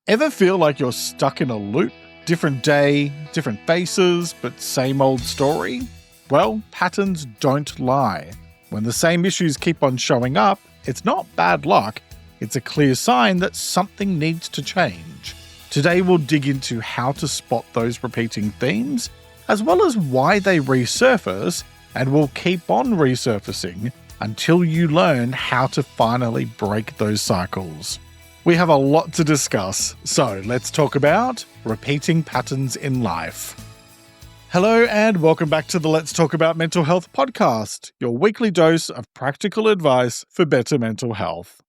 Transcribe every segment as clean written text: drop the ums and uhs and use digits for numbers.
Ever feel like you're stuck in a loop? Different day, different faces, but same old story? Well, patterns don't lie. When the same issues keep on showing up, it's not bad luck, it's a clear sign that something needs to change. Today we'll dig into how to spot those repeating themes, as well as why they resurface, and will keep on resurfacing until you learn how to finally break those cycles. We have a lot to discuss, so let's talk about repeating patterns in life. Hello and welcome back to the Let's Talk About Mental Health podcast, your weekly dose of practical advice for better mental health.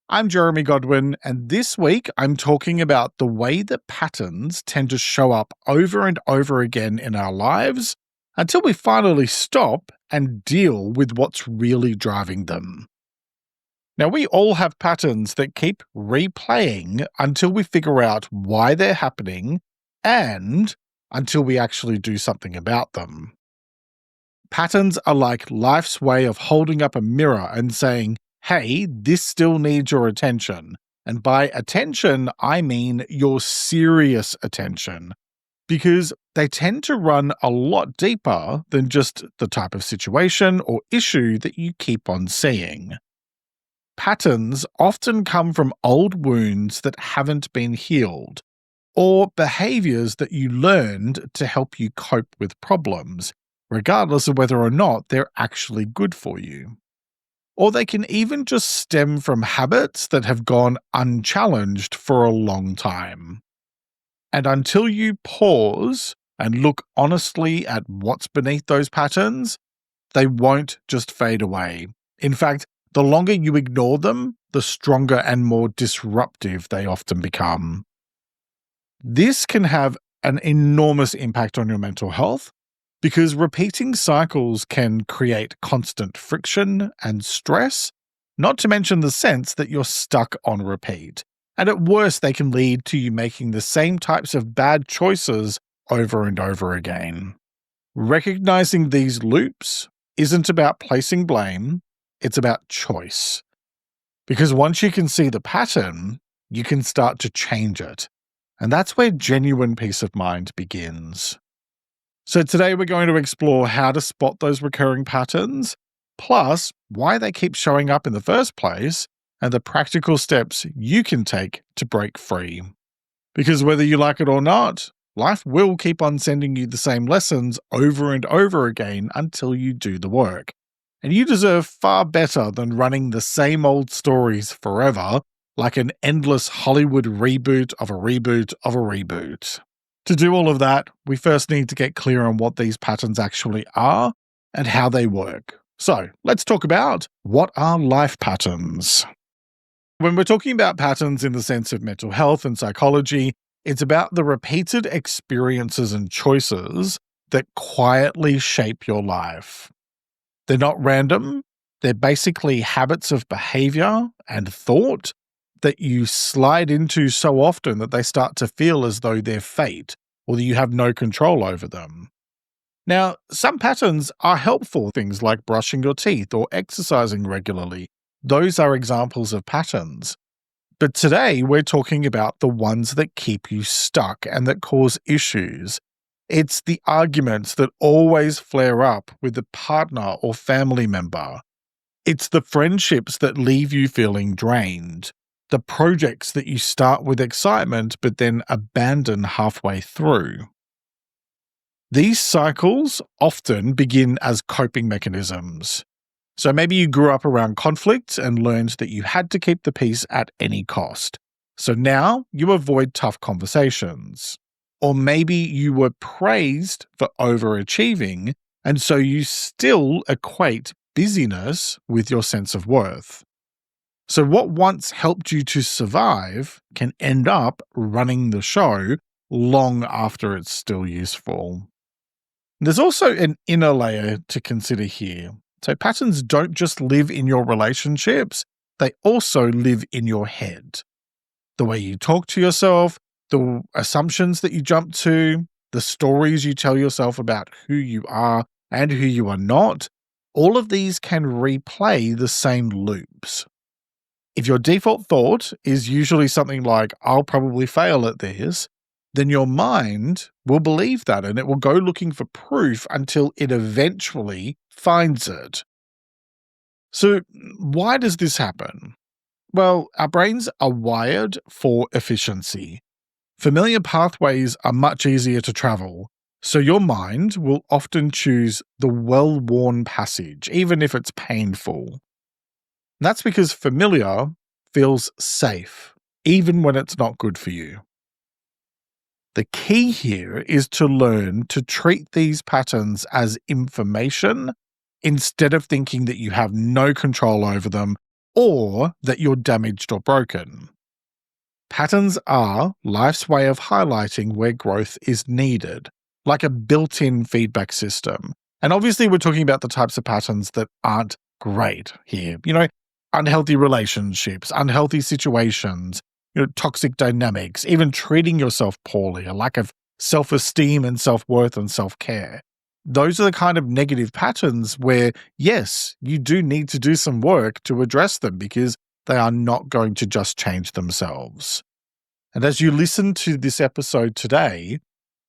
I'm Jeremy Godwin, and this week I'm talking about the way that patterns tend to show up over and over again in our lives until we finally stop and deal with what's really driving them. Now, we all have patterns that keep replaying until we figure out why they're happening and until we actually do something about them. Patterns are like life's way of holding up a mirror and saying, hey, this still needs your attention. And by attention, I mean your serious attention, because they tend to run a lot deeper than just the type of situation or issue that you keep on seeing. Patterns often come from old wounds that haven't been healed, or behaviors that you learned to help you cope with problems, regardless of whether or not they're actually good for you. Or they can even just stem from habits that have gone unchallenged for a long time. And until you pause and look honestly at what's beneath those patterns, they won't just fade away. In fact, the longer you ignore them, the stronger and more disruptive they often become. This can have an enormous impact on your mental health because repeating cycles can create constant friction and stress, not to mention the sense that you're stuck on repeat. And at worst, they can lead to you making the same types of bad choices over and over again. Recognizing these loops isn't about placing blame. It's about choice. Because once you can see the pattern, you can start to change it. And that's where genuine peace of mind begins. So today we're going to explore how to spot those recurring patterns, plus why they keep showing up in the first place, and the practical steps you can take to break free. Because whether you like it or not, life will keep on sending you the same lessons over and over again until you do the work. And you deserve far better than running the same old stories forever, like an endless Hollywood reboot of a reboot of a reboot. To do all of that, we first need to get clear on what these patterns actually are and how they work. So let's talk about what are life patterns. When we're talking about patterns in the sense of mental health and psychology, it's about the repeated experiences and choices that quietly shape your life. They're not random. They're basically habits of behavior and thought that you slide into so often that they start to feel as though they're fate or that you have no control over them. Now, some patterns are helpful, things like brushing your teeth or exercising regularly. Those are examples of patterns. But today we're talking about the ones that keep you stuck and that cause issues. It's the arguments that always flare up with a partner or family member. It's the friendships that leave you feeling drained. The projects that you start with excitement but then abandon halfway through. These cycles often begin as coping mechanisms. So maybe you grew up around conflict and learned that you had to keep the peace at any cost. So now you avoid tough conversations. Or maybe you were praised for overachieving, and so you still equate busyness with your sense of worth. So what once helped you to survive can end up running the show long after it's still useful. There's also an inner layer to consider here. So patterns don't just live in your relationships, they also live in your head. The way you talk to yourself, the assumptions that you jump to, the stories you tell yourself about who you are and who you are not, all of these can replay the same loops. If your default thought is usually something like, I'll probably fail at this, then your mind will believe that and it will go looking for proof until it eventually finds it. So, why does this happen? Well, our brains are wired for efficiency. Familiar pathways are much easier to travel, so your mind will often choose the well-worn passage, even if it's painful. That's because familiar feels safe, even when it's not good for you. The key here is to learn to treat these patterns as information instead of thinking that you have no control over them or that you're damaged or broken. Patterns are life's way of highlighting where growth is needed, like a built-in feedback system. And obviously we're talking about the types of patterns that aren't great here. Unhealthy relationships, unhealthy situations, toxic dynamics, even treating yourself poorly, a lack of self-esteem and self-worth and self-care. Those are the kind of negative patterns where, yes, you do need to do some work to address them because they are not going to just change themselves. And as you listen to this episode today,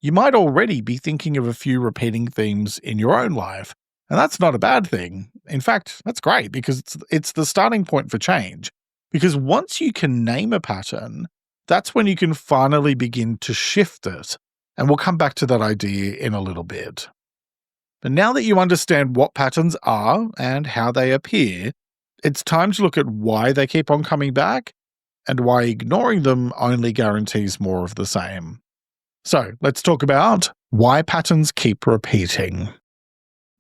you might already be thinking of a few repeating themes in your own life. And that's not a bad thing. In fact, that's great because it's the starting point for change. Because once you can name a pattern, that's when you can finally begin to shift it. And we'll come back to that idea in a little bit. But now that you understand what patterns are and how they appear, it's time to look at why they keep on coming back and why ignoring them only guarantees more of the same. So let's talk about why patterns keep repeating.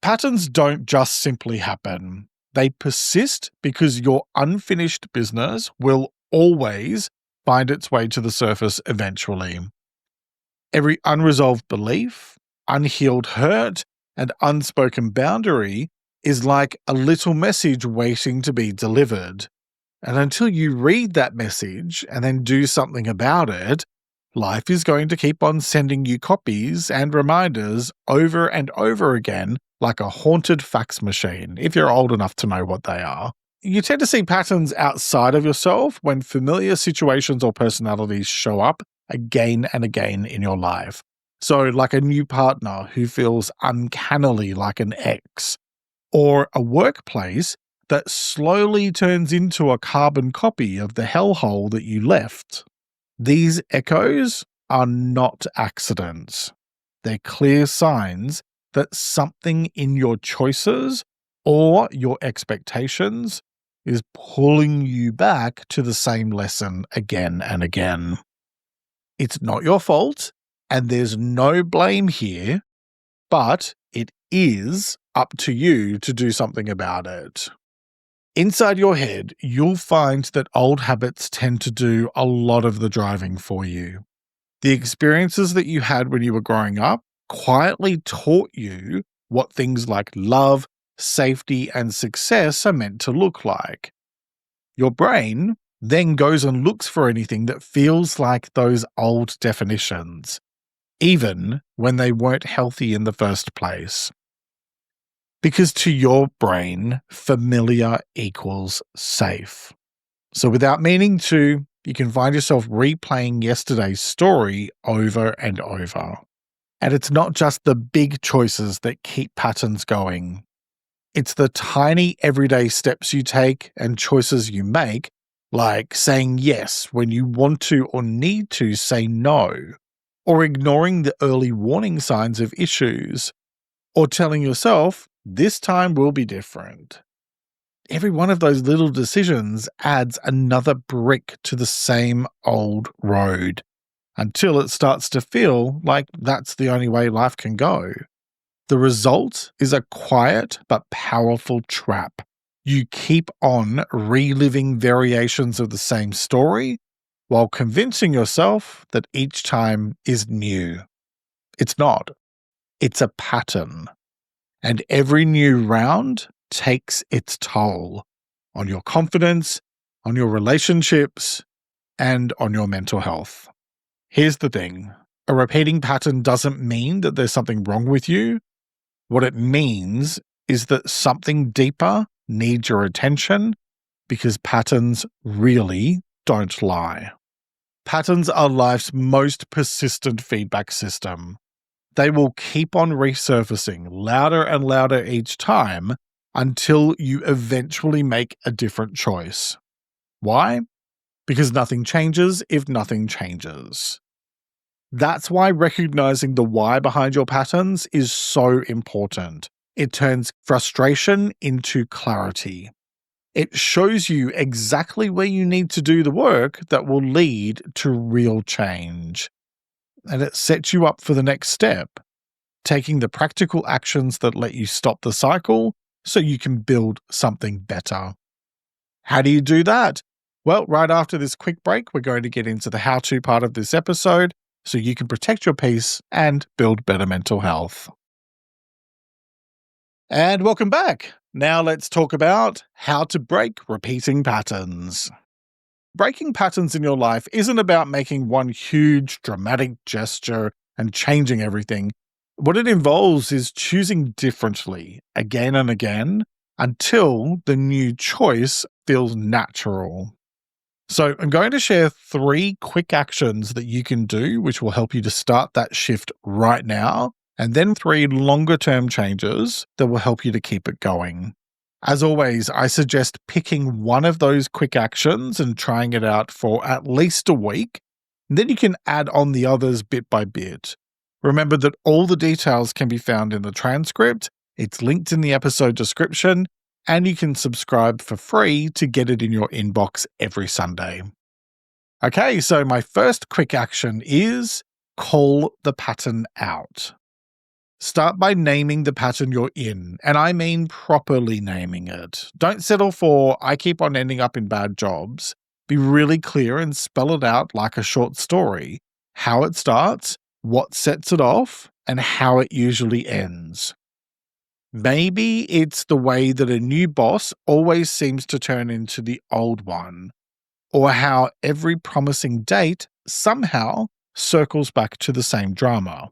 Patterns don't just simply happen. They persist because your unfinished business will always find its way to the surface eventually. Every unresolved belief, unhealed hurt, and unspoken boundary is like a little message waiting to be delivered. And until you read that message and then do something about it, life is going to keep on sending you copies and reminders over and over again like a haunted fax machine, if you're old enough to know what they are. You tend to see patterns outside of yourself when familiar situations or personalities show up again and again in your life. So like a new partner who feels uncannily like an ex, or a workplace that slowly turns into a carbon copy of the hellhole that you left. These echoes are not accidents. They're clear signs that something in your choices or your expectations is pulling you back to the same lesson again and again. It's not your fault, and there's no blame here, but it is up to you to do something about it. Inside your head, you'll find that old habits tend to do a lot of the driving for you. The experiences that you had when you were growing up quietly taught you what things like love, safety, and success are meant to look like. Your brain then goes and looks for anything that feels like those old definitions, even when they weren't healthy in the first place. Because to your brain, familiar equals safe. So without meaning to, you can find yourself replaying yesterday's story over and over. And it's not just the big choices that keep patterns going. It's the tiny everyday steps you take and choices you make, like saying yes when you want to or need to say no, or ignoring the early warning signs of issues, or telling yourself, this time will be different. Every one of those little decisions adds another brick to the same old road, until it starts to feel like that's the only way life can go. The result is a quiet but powerful trap. You keep on reliving variations of the same story while convincing yourself that each time is new. It's not. It's a pattern. And every new round takes its toll on your confidence, on your relationships, and on your mental health. Here's the thing. A repeating pattern doesn't mean that there's something wrong with you. What it means is that something deeper needs your attention, because patterns really don't lie. Patterns are life's most persistent feedback system. They will keep on resurfacing louder and louder each time until you eventually make a different choice. Why? Because nothing changes if nothing changes. That's why recognizing the why behind your patterns is so important. It turns frustration into clarity. It shows you exactly where you need to do the work that will lead to real change. And it sets you up for the next step, taking the practical actions that let you stop the cycle so you can build something better. How do you do that? Well, right after this quick break, we're going to get into the how-to part of this episode so you can protect your peace and build better mental health. And welcome back. Now let's talk about how to break repeating patterns. Breaking patterns in your life isn't about making one huge dramatic gesture and changing everything. What it involves is choosing differently again and again until the new choice feels natural. So I'm going to share 3 quick actions that you can do which will help you to start that shift right now, and then 3 longer-term changes that will help you to keep it going. As always, I suggest picking one of those quick actions and trying it out for at least a week. Then you can add on the others bit by bit. Remember that all the details can be found in the transcript, it's linked in the episode description, and you can subscribe for free to get it in your inbox every Sunday. Okay, so my first quick action is call the pattern out. Start by naming the pattern you're in, and I mean properly naming it. Don't settle for, I keep on ending up in bad jobs. Be really clear and spell it out like a short story. How it starts, what sets it off, and how it usually ends. Maybe it's the way that a new boss always seems to turn into the old one, or how every promising date somehow circles back to the same drama.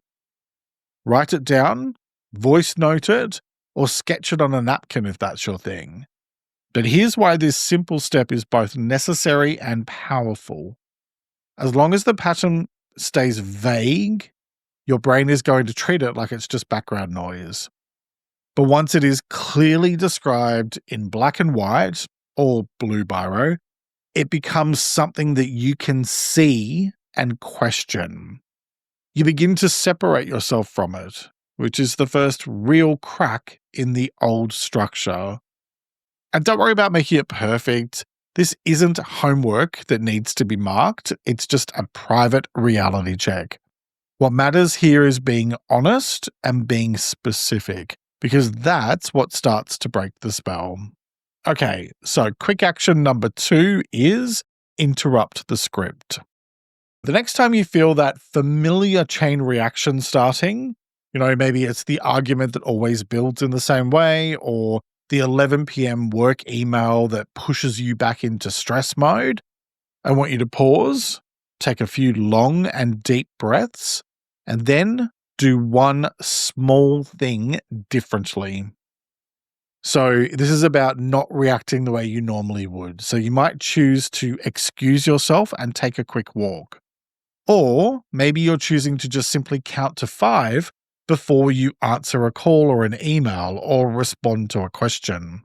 Write it down, voice note it, or sketch it on a napkin if that's your thing. But here's why this simple step is both necessary and powerful. As long as the pattern stays vague, your brain is going to treat it like it's just background noise. But once it is clearly described in black and white or blue biro, it becomes something that you can see and question. You begin to separate yourself from it, which is the first real crack in the old structure. And don't worry about making it perfect. This isn't homework that needs to be marked. It's just a private reality check. What matters here is being honest and being specific, because that's what starts to break the spell. Okay, so quick action number 2 is interrupt the script. The next time you feel that familiar chain reaction starting, maybe it's the argument that always builds in the same way, or the 11 p.m. work email that pushes you back into stress mode, I want you to pause, take a few long and deep breaths, and then do one small thing differently. So this is about not reacting the way you normally would. So you might choose to excuse yourself and take a quick walk. Or maybe you're choosing to just simply count to 5 before you answer a call or an email or respond to a question.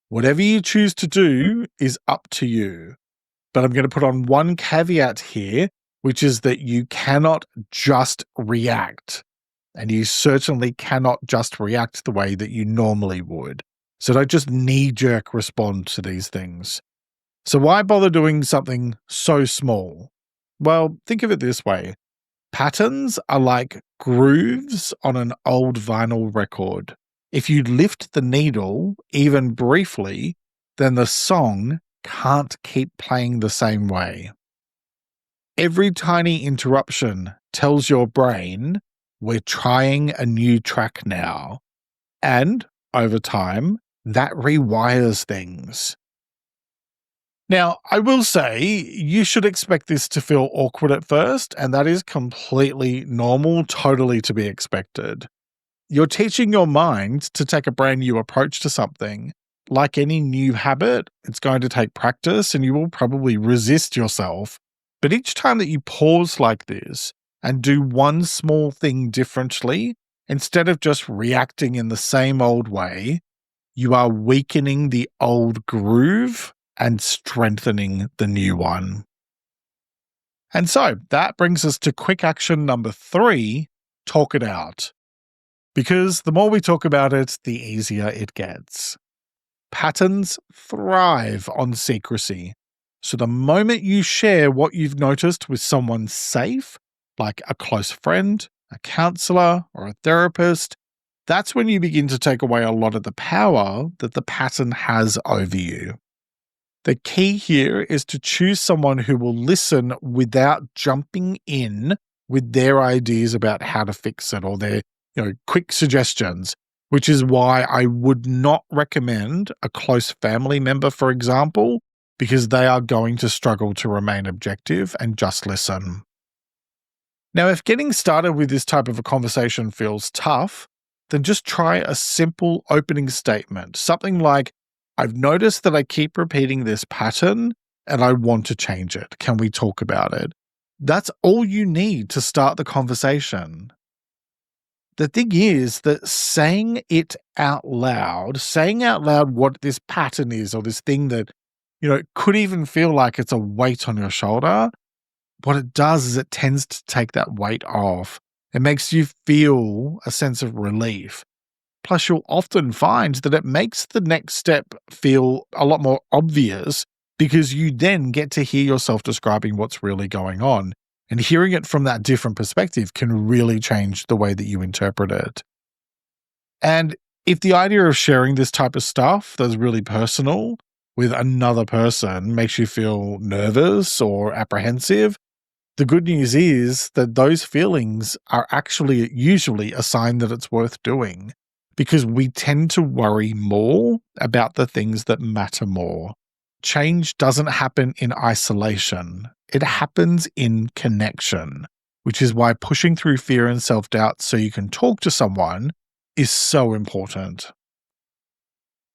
Whatever you choose to do is up to you. But I'm going to put on one caveat here, which is that you cannot just react. And you certainly cannot just react the way that you normally would. So don't just knee-jerk respond to these things. So why bother doing something so small? Well, think of it this way. Patterns are like grooves on an old vinyl record. If you lift the needle, even briefly, then the song can't keep playing the same way. Every tiny interruption tells your brain, we're trying a new track now. And, over time, that rewires things. Now, I will say, you should expect this to feel awkward at first, and that is completely normal, totally to be expected. You're teaching your mind to take a brand new approach to something, like any new habit, it's going to take practice and you will probably resist yourself. But each time that you pause like this and do one small thing differently, instead of just reacting in the same old way, you are weakening the old groove and strengthening the new one. And so that brings us to quick action number 3, talk it out. Because the more we talk about it, the easier it gets. Patterns thrive on secrecy. So the moment you share what you've noticed with someone safe, like a close friend, a counselor, or a therapist, that's when you begin to take away a lot of the power that the pattern has over you. The key here is to choose someone who will listen without jumping in with their ideas about how to fix it or their quick suggestions, which is why I would not recommend a close family member, for example, because they are going to struggle to remain objective and just listen. Now, if getting started with this type of a conversation feels tough, then just try a simple opening statement, something like, I've noticed that I keep repeating this pattern and I want to change it. Can we talk about it? That's all you need to start the conversation. The thing is that saying out loud what this pattern is, or this thing that, could even feel like it's a weight on your shoulder, what it does is it tends to take that weight off. It makes you feel a sense of relief. Plus, you'll often find that it makes the next step feel a lot more obvious because you then get to hear yourself describing what's really going on. And hearing it from that different perspective can really change the way that you interpret it. And if the idea of sharing this type of stuff that's really personal with another person makes you feel nervous or apprehensive, the good news is that those feelings are actually usually a sign that it's worth doing, because we tend to worry more about the things that matter more. Change doesn't happen in isolation. It happens in connection, which is why pushing through fear and self-doubt so you can talk to someone is so important.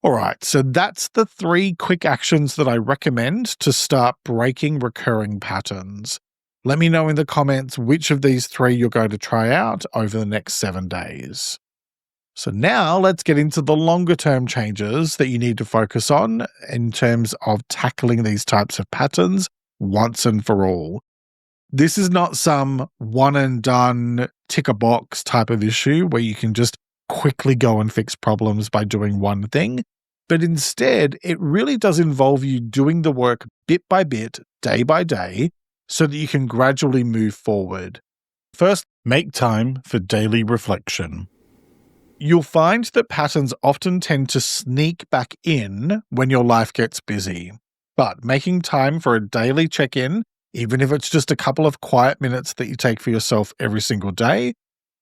All right, so that's the 3 quick actions that I recommend to start breaking recurring patterns. Let me know in the comments which of these 3 you're going to try out over the next 7 days. So now let's get into the longer term changes that you need to focus on in terms of tackling these types of patterns once and for all. This is not some one and done tick a box type of issue where you can just quickly go and fix problems by doing one thing, but instead it really does involve you doing the work bit by bit, day by day, so that you can gradually move forward. First, make time for daily reflection. You'll find that patterns often tend to sneak back in when your life gets busy. But making time for a daily check-in, even if it's just a couple of quiet minutes that you take for yourself every single day,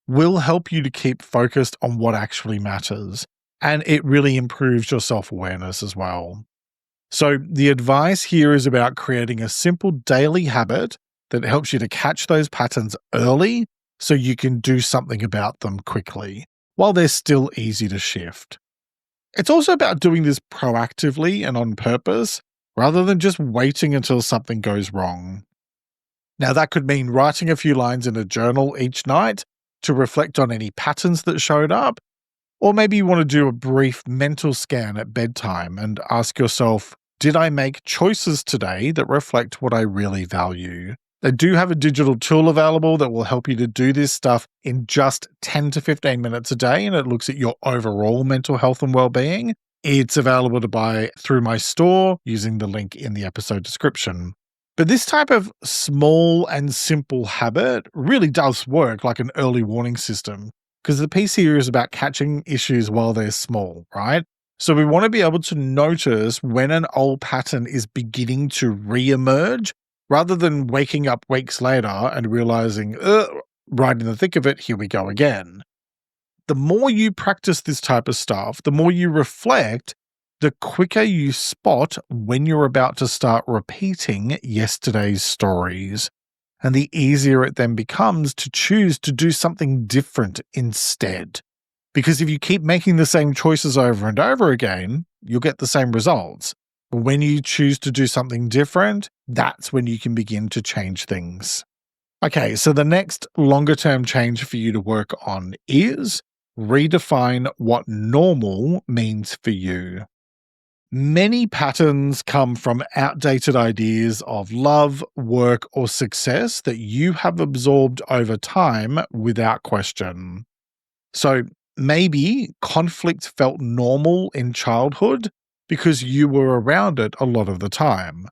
will help you to keep focused on what actually matters. And it really improves your self-awareness as well. So the advice here is about creating a simple daily habit that helps you to catch those patterns early so you can do something about them quickly, while they're still easy to shift. It's also about doing this proactively and on purpose, rather than just waiting until something goes wrong. Now, that could mean writing a few lines in a journal each night to reflect on any patterns that showed up, or maybe you want to do a brief mental scan at bedtime and ask yourself, did I make choices today that reflect what I really value? They do have a digital tool available that will help you to do this stuff in just 10 to 15 minutes a day, and it looks at your overall mental health and well-being. It's available to buy through my store using the link in the episode description. But this type of small and simple habit really does work like an early warning system, because the piece here is about catching issues while they're small, right? So we want to be able to notice when an old pattern is beginning to re-emerge, rather than waking up weeks later and realizing, right in the thick of it, here we go again. The more you practice this type of stuff, the more you reflect, the quicker you spot when you're about to start repeating yesterday's stories. And the easier it then becomes to choose to do something different instead. Because if you keep making the same choices over and over again, you'll get the same results. But when you choose to do something different, that's when you can begin to change things. Okay, so the next longer term change for you to work on is redefine what normal means for you. Many patterns come from outdated ideas of love, work, or success that you have absorbed over time without question. So maybe conflict felt normal in childhood because you were around it a lot of the time.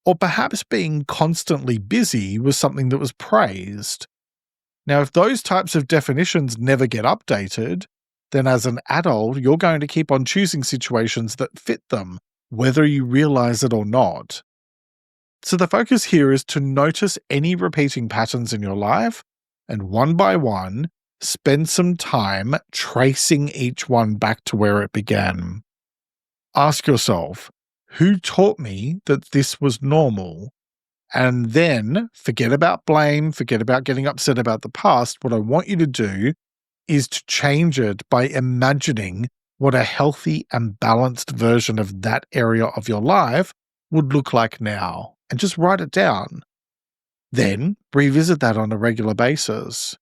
Or perhaps being constantly busy was something that was praised. Now, if those types of definitions never get updated, then as an adult, you're going to keep on choosing situations that fit them, whether you realize it or not. So the focus here is to notice any repeating patterns in your life, and one by one, spend some time tracing each one back to where it began. Ask yourself, who taught me that this was normal? And then forget about blame, forget about getting upset about the past. What I want you to do is to change it by imagining what a healthy and balanced version of that area of your life would look like now, and just write it down. Then revisit that on a regular basis.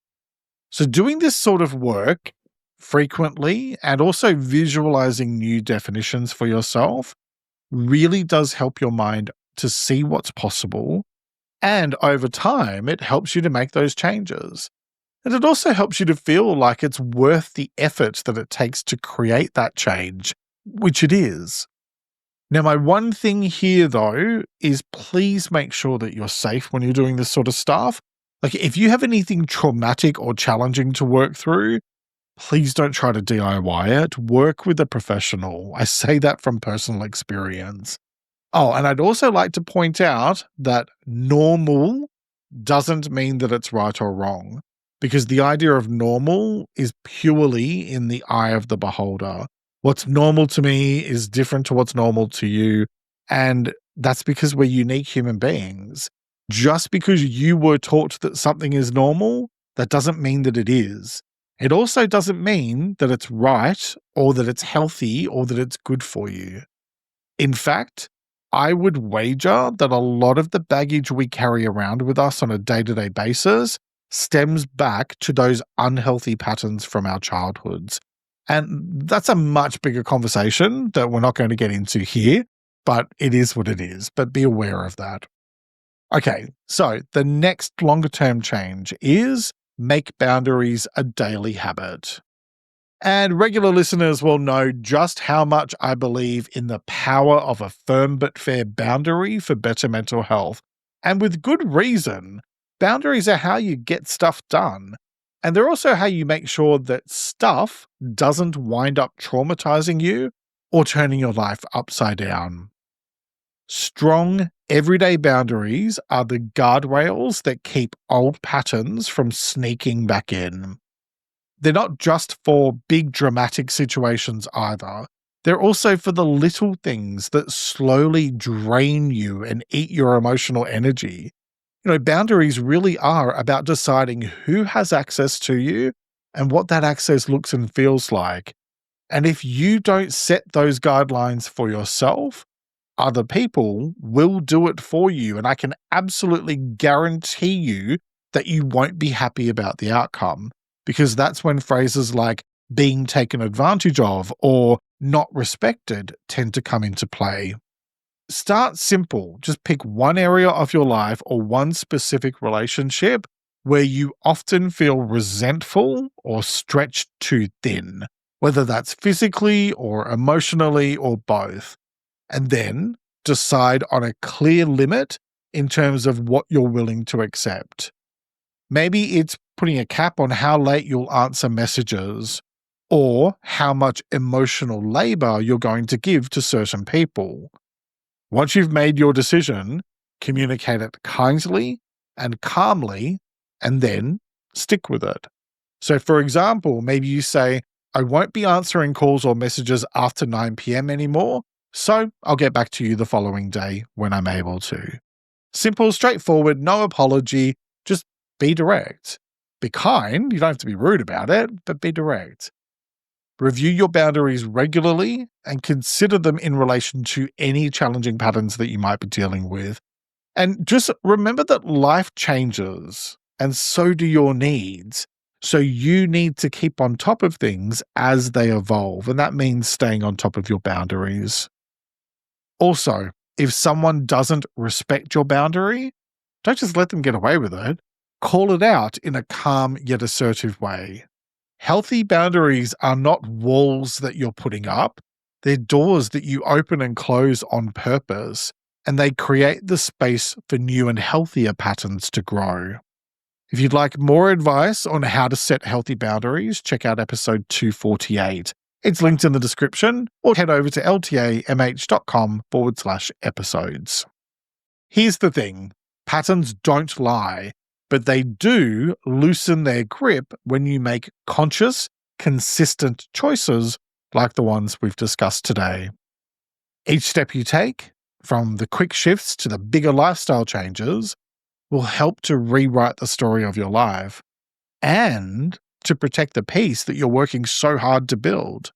So doing this sort of work frequently and also visualizing new definitions for yourself really does help your mind to see what's possible. And over time, it helps you to make those changes. And it also helps you to feel like it's worth the effort that it takes to create that change, which it is. Now, my one thing here, though, is please make sure that you're safe when you're doing this sort of stuff. Like, if you have anything traumatic or challenging to work through, please don't try to DIY it. Work with a professional. I say that from personal experience. Oh, and I'd also like to point out that normal doesn't mean that it's right or wrong, because the idea of normal is purely in the eye of the beholder. What's normal to me is different to what's normal to you, and that's because we're unique human beings. Just because you were taught that something is normal, that doesn't mean that it is. It also doesn't mean that it's right or that it's healthy or that it's good for you. In fact, I would wager that a lot of the baggage we carry around with us on a day-to-day basis stems back to those unhealthy patterns from our childhoods. And that's a much bigger conversation that we're not going to get into here, but it is what it is. But be aware of that. Okay, so the next longer-term change is make boundaries a daily habit. And regular listeners will know just how much I believe in the power of a firm but fair boundary for better mental health. And with good reason. Boundaries are how you get stuff done. And they're also how you make sure that stuff doesn't wind up traumatizing you or turning your life upside down. Strong, everyday boundaries are the guardrails that keep old patterns from sneaking back in. They're not just for big dramatic situations either. They're also for the little things that slowly drain you and eat your emotional energy. Boundaries really are about deciding who has access to you and what that access looks and feels like. And if you don't set those guidelines for yourself, other people will do it for you. And I can absolutely guarantee you that you won't be happy about the outcome, because that's when phrases like being taken advantage of or not respected tend to come into play. Start simple. Just pick one area of your life or one specific relationship where you often feel resentful or stretched too thin, whether that's physically or emotionally or both. And then decide on a clear limit in terms of what you're willing to accept. Maybe it's putting a cap on how late you'll answer messages or how much emotional labor you're going to give to certain people. Once you've made your decision, communicate it kindly and calmly, and then stick with it. So, for example, maybe you say, I won't be answering calls or messages after 9 p.m. anymore, so I'll get back to you the following day when I'm able to. Simple, straightforward, no apology, just be direct. Be kind, you don't have to be rude about it, but be direct. Review your boundaries regularly and consider them in relation to any challenging patterns that you might be dealing with. And just remember that life changes, and so do your needs. So you need to keep on top of things as they evolve, and that means staying on top of your boundaries. Also, if someone doesn't respect your boundary, don't just let them get away with it. Call it out in a calm yet assertive way. Healthy boundaries are not walls that you're putting up. They're doors that you open and close on purpose, and they create the space for new and healthier patterns to grow. If you'd like more advice on how to set healthy boundaries, check out episode 248. It's linked in the description, or head over to ltamh.com/episodes. Here's the thing. Patterns don't lie, but they do loosen their grip when you make conscious, consistent choices like the ones we've discussed today. Each step you take, from the quick shifts to the bigger lifestyle changes, will help to rewrite the story of your life and to protect the peace that you're working so hard to build.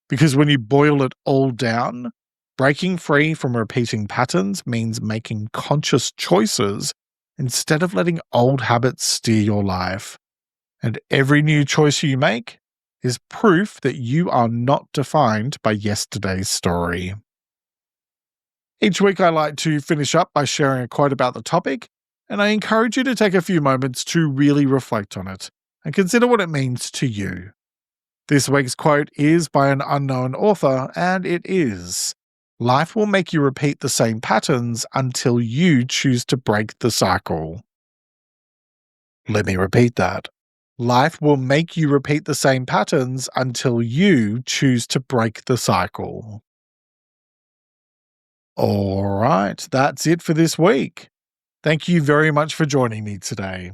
Because when you boil it all down, breaking free from repeating patterns means making conscious choices instead of letting old habits steer your life. And every new choice you make is proof that you are not defined by yesterday's story. Each week I like to finish up by sharing a quote about the topic, and I encourage you to take a few moments to really reflect on it and consider what it means to you. This week's quote is by an unknown author, and it is, "Life will make you repeat the same patterns until you choose to break the cycle." Let me repeat that. Life will make you repeat the same patterns until you choose to break the cycle. All right, that's it for this week. Thank you very much for joining me today.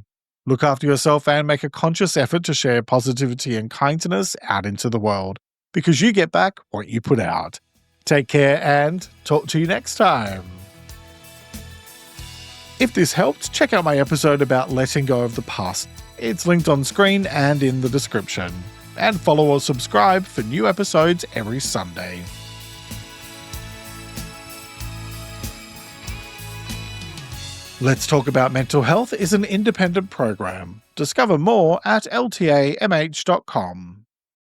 Look after yourself and make a conscious effort to share positivity and kindness out into the world, because you get back what you put out. Take care and talk to you next time. If this helped, check out my episode about letting go of the past. It's linked on screen and in the description. And follow or subscribe for new episodes every Sunday. Let's Talk About Mental Health is an independent program. Discover more at ltamh.com.